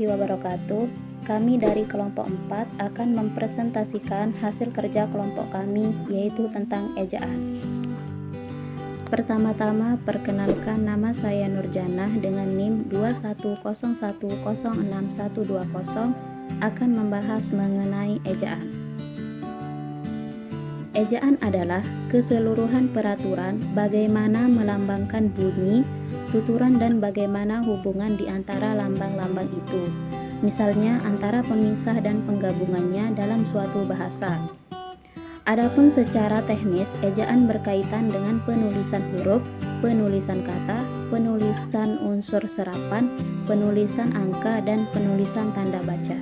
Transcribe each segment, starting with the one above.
warahmatullahi wabarakatuh. Kami dari kelompok 4 akan mempresentasikan hasil kerja kelompok kami, yaitu tentang ejaan. Pertama-tama, perkenalkan, nama saya Nurjanah dengan NIM 2101061120 akan membahas mengenai ejaan. Ejaan adalah keseluruhan peraturan bagaimana melambangkan bunyi, tuturan dan bagaimana hubungan di antara lambang-lambang itu. Misalnya antara pemisah dan penggabungannya dalam suatu bahasa. Adapun secara teknis, ejaan berkaitan dengan penulisan huruf, penulisan kata, penulisan unsur serapan, penulisan angka, dan penulisan tanda baca.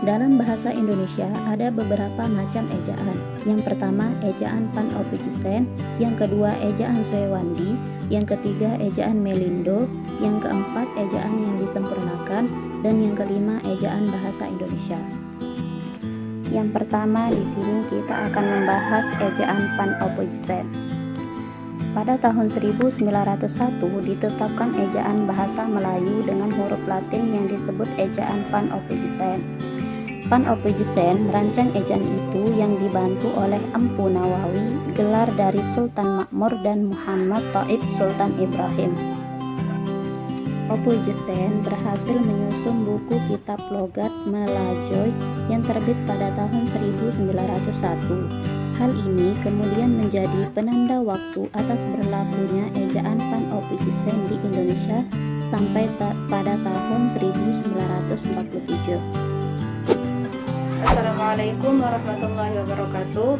Dalam bahasa Indonesia ada beberapa macam ejaan. Yang pertama, ejaan Van Ophuijsen, yang kedua ejaan Suewandi, yang ketiga ejaan Melindo, yang keempat ejaan yang disempurnakan, dan yang kelima ejaan bahasa Indonesia. Yang pertama di sini kita akan membahas ejaan Van Ophuijsen. Pada tahun 1901 ditetapkan ejaan bahasa Melayu dengan huruf Latin yang disebut ejaan Van Ophuijsen. Van Ophuijsen merancang ejaan itu yang dibantu oleh Empu Nawawi, gelar dari Sultan Makmur dan Muhammad Thaib Sultan Ibrahim. Ophuijsen berhasil menyusun buku kitab logat Melajoy yang terbit pada tahun 1901. Hal ini kemudian menjadi penanda waktu atas berlakunya ejaan Van Ophuijsen di Indonesia sampai pada tahun 1947. Assalamualaikum warahmatullahi wabarakatuh.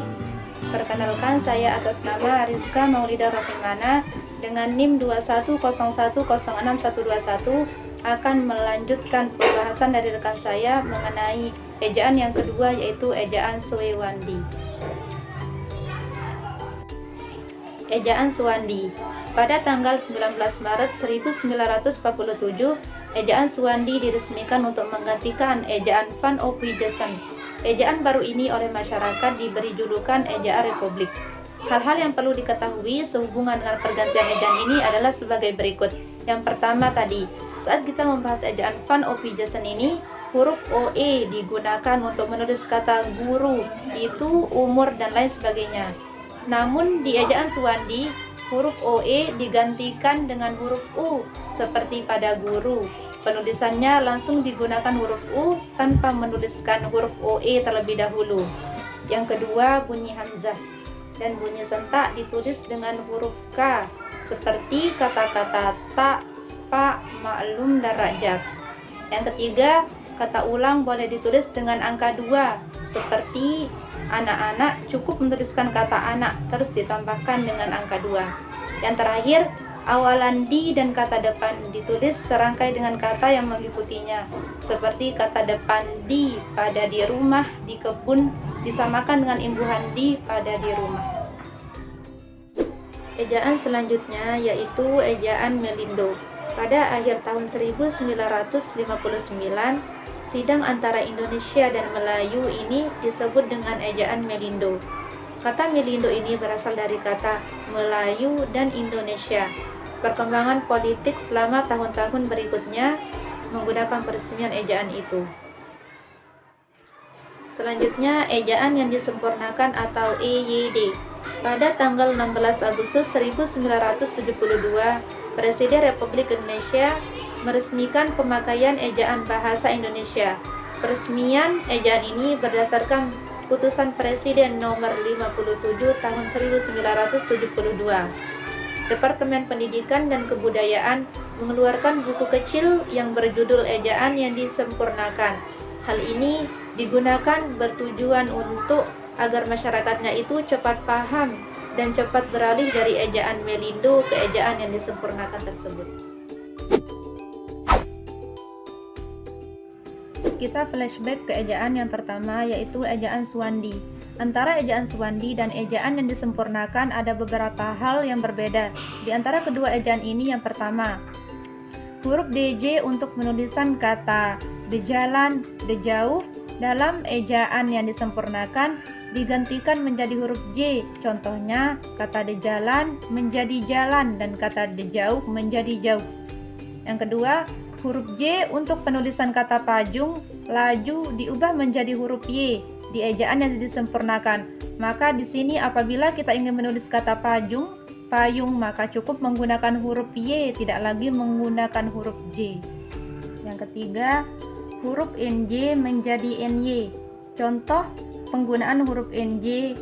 Perkenalkan, saya atas nama Rizka Maulida Rohimana dengan NIM 2101061121 akan melanjutkan pembahasan dari rekan saya mengenai ejaan yang kedua, yaitu ejaan Suewandi. Ejaan Suwandi. Pada tanggal 19 Maret 1947, ejaan Suwandi diresmikan untuk menggantikan ejaan Van Ophuijsen. Ejaan baru ini oleh masyarakat diberi julukan ejaan Republik. Hal-hal yang perlu diketahui sehubungan dengan pergantian ejaan ini adalah sebagai berikut. Yang pertama tadi, saat kita membahas ejaan Van Ophuijsen ini, huruf OE digunakan untuk menulis kata guru, itu, umur, dan lain sebagainya. Namun di ejaan Suwandi, huruf OE digantikan dengan huruf U seperti pada guru. Penulisannya langsung digunakan huruf U tanpa menuliskan huruf OE terlebih dahulu. Yang kedua, bunyi hamzah dan bunyi sentak ditulis dengan huruf K seperti kata-kata tak, pak, maklum, dan rajak. Yang ketiga, kata ulang boleh ditulis dengan angka 2 seperti anak-anak, cukup menuliskan kata anak terus ditambahkan dengan angka 2. Yang terakhir, awalan di dan kata depan ditulis serangkai dengan kata yang mengikutinya, seperti kata depan di pada di rumah, di kebun, disamakan dengan imbuhan di pada di rumah. Ejaan selanjutnya yaitu ejaan Melindo. Pada akhir tahun 1959, sidang antara Indonesia dan Melayu ini disebut dengan ejaan Melindo. Kata Melindo ini berasal dari kata Melayu dan Indonesia. Perkembangan politik selama tahun-tahun berikutnya menggunakan peresmian ejaan itu. Selanjutnya, ejaan yang disempurnakan atau EYD. Pada tanggal 16 Agustus 1972, Presiden Republik Indonesia meresmikan pemakaian ejaan bahasa Indonesia. Peresmian ejaan ini berdasarkan Putusan Presiden nomor 57 tahun 1972. Departemen Pendidikan dan Kebudayaan mengeluarkan buku kecil yang berjudul Ejaan yang Disempurnakan. Hal ini digunakan bertujuan untuk agar masyarakatnya itu cepat paham dan cepat beralih dari ejaan Melindo ke ejaan yang disempurnakan tersebut. Kita flashback ke ejaan yang pertama, yaitu ejaan Suwandi. Antara ejaan Suwandi dan ejaan yang disempurnakan ada beberapa hal yang berbeda. Di antara kedua ejaan ini, yang pertama, huruf DJ untuk penulisan kata dejalan, dejauh dalam ejaan yang disempurnakan digantikan menjadi huruf J. Contohnya, kata dejalan menjadi jalan dan kata dejauh menjadi jauh. Yang kedua, Huruf J untuk penulisan kata pajung, laju diubah menjadi huruf Y di ejaan yang disempurnakan. Maka di sini apabila kita ingin menulis kata payung, maka cukup menggunakan huruf Y, tidak lagi menggunakan huruf J. Yang ketiga, huruf NJ menjadi NY. Contoh penggunaan huruf NJ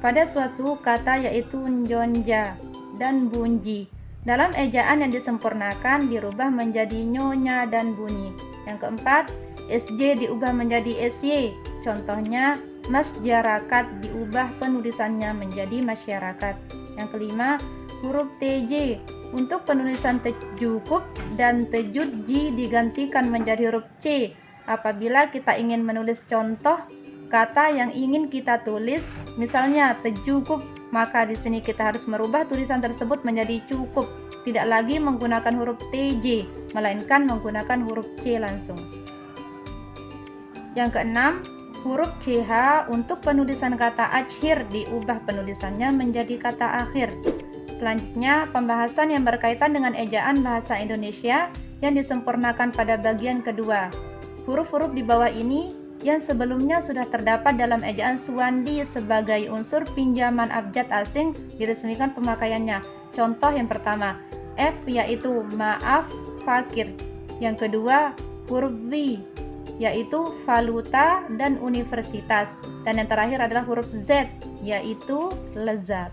pada suatu kata yaitu njonja dan bunyi. Dalam ejaan yang disempurnakan dirubah menjadi nyonya dan bunyi. Yang keempat, SJ diubah menjadi SY. Contohnya, masyarakat diubah penulisannya menjadi masyarakat. Yang kelima, huruf TJ. Untuk penulisan tejukup dan tejudji digantikan menjadi huruf C. Apabila kita ingin menulis contoh kata yang ingin kita tulis, misalnya tejukup, maka di sini kita harus merubah tulisan tersebut menjadi cukup, tidak lagi menggunakan huruf TJ, melainkan menggunakan huruf C langsung. Yang keenam, huruf CH untuk penulisan kata akhir diubah penulisannya menjadi kata akhir. Selanjutnya, pembahasan yang berkaitan dengan ejaan bahasa Indonesia yang disempurnakan pada bagian kedua. Huruf-huruf di bawah ini yang sebelumnya sudah terdapat dalam ejaan Suwandi sebagai unsur pinjaman abjad asing diresmikan pemakaiannya. Contoh yang pertama, F yaitu maaf, fakir. Yang kedua, huruf V yaitu valuta dan universitas. Dan yang terakhir adalah huruf Z yaitu lezat.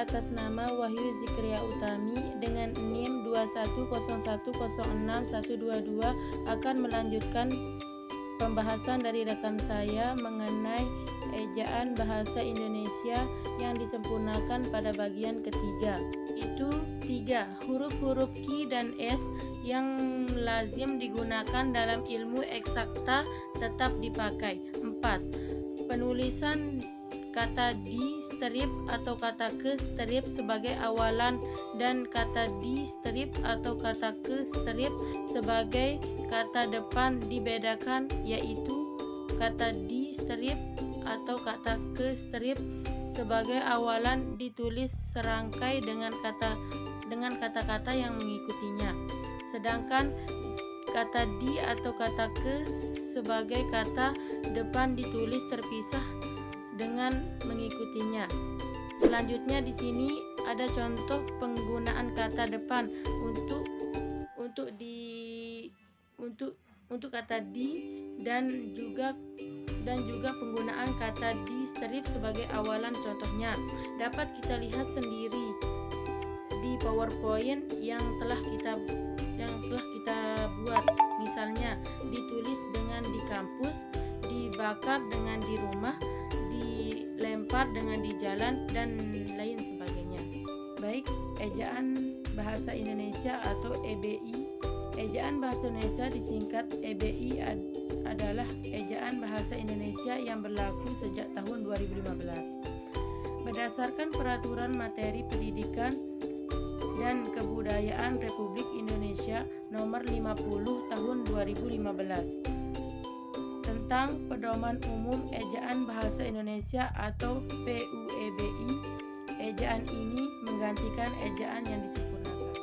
Atas nama Wahyu Zikria Utami dengan NIM 210106122 akan melanjutkan pembahasan dari rekan saya mengenai ejaan bahasa Indonesia yang disempurnakan pada bagian ketiga. Itu 3. Huruf-huruf Q dan S yang lazim digunakan dalam ilmu eksakta tetap dipakai. 4. Penulisan kata di strip atau kata ke strip sebagai awalan dan kata di strip atau kata ke strip sebagai kata depan dibedakan, yaitu kata di strip atau kata ke strip sebagai awalan ditulis serangkai dengan kata-kata yang mengikutinya, sedangkan kata di atau kata ke sebagai kata depan ditulis terpisah dengan mengikutinya. Selanjutnya di sini ada contoh penggunaan kata depan untuk kata di dan juga penggunaan kata di strip sebagai awalan. Contohnya dapat kita lihat sendiri di PowerPoint yang telah kita buat. Misalnya ditulis dengan di kampus, dibakar dengan di rumah, dilempar dengan di jalan, dan lain sebagainya. Baik, ejaan bahasa Indonesia atau EBI. Ejaan bahasa Indonesia disingkat EBI adalah ejaan bahasa Indonesia yang berlaku sejak tahun 2015. Berdasarkan Peraturan Materi Pendidikan dan Kebudayaan Republik Indonesia Nomor 50 Tahun 2015 tentang Pedoman Umum Ejaan Bahasa Indonesia atau PUEBI, ejaan ini menggantikan ejaan yang disempurnakan.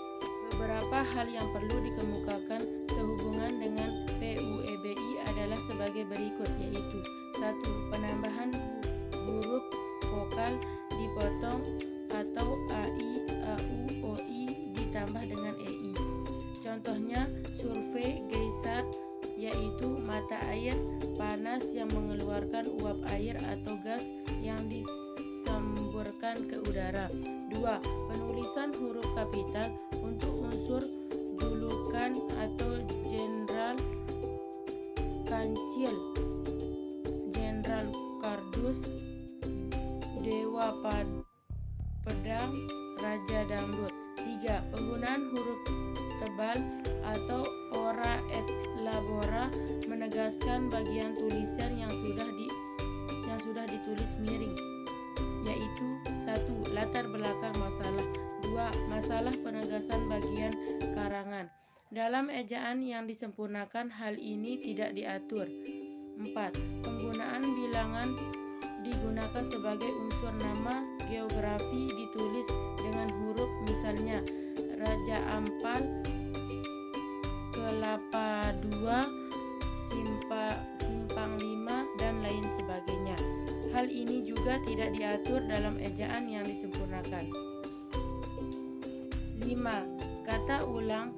Beberapa hal yang perlu dikemukakan sehubungan dengan PUEBI adalah sebagai berikut, yaitu 1. Penambahan huruf vokal dipotong atau AI, AU, OI ditambah dengan EI. Contohnya survei geysar, yaitu mata air panas yang mengeluarkan uap air atau gas yang disemburkan ke udara. 2. Penulisan huruf kapital untuk unsur julukan atau Jenderal Kancil, Jenderal Kardus, Dewa Pedang, Raja Dangdut. 3. Penggunaan huruf tebal atau ora et labora menegaskan bagian tulisan yang sudah ditulis miring, yaitu 1. Latar belakang masalah. 2. Masalah penegasan bagian karangan. Dalam ejaan yang disempurnakan hal ini tidak diatur. 4. Penggunaan bilangan digunakan sebagai unsur nama geografi ditulis dengan huruf, misalnya Raja Ampal, Kelapa II, Simpang 5, dan lain sebagainya. Hal ini juga tidak diatur dalam ejaan yang disempurnakan. 5. Kata ulang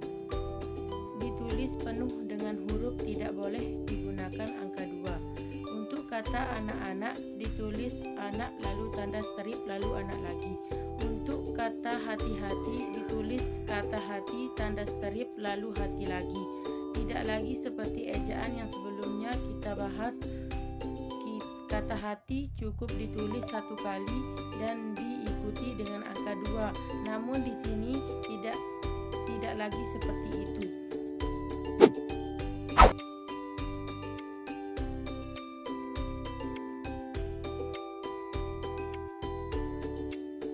ditulis penuh dengan huruf, tidak boleh digunakan angka 2. Untuk kata anak-anak ditulis anak lalu tanda strip lalu anak lagi. Untuk kata hati-hati ditulis kata hati tanda strip lalu hati lagi. Tidak lagi seperti ejaan yang sebelumnya kita bahas, kata hati cukup ditulis satu kali dan diikuti dengan angka 2. Namun di sini tidak lagi seperti itu.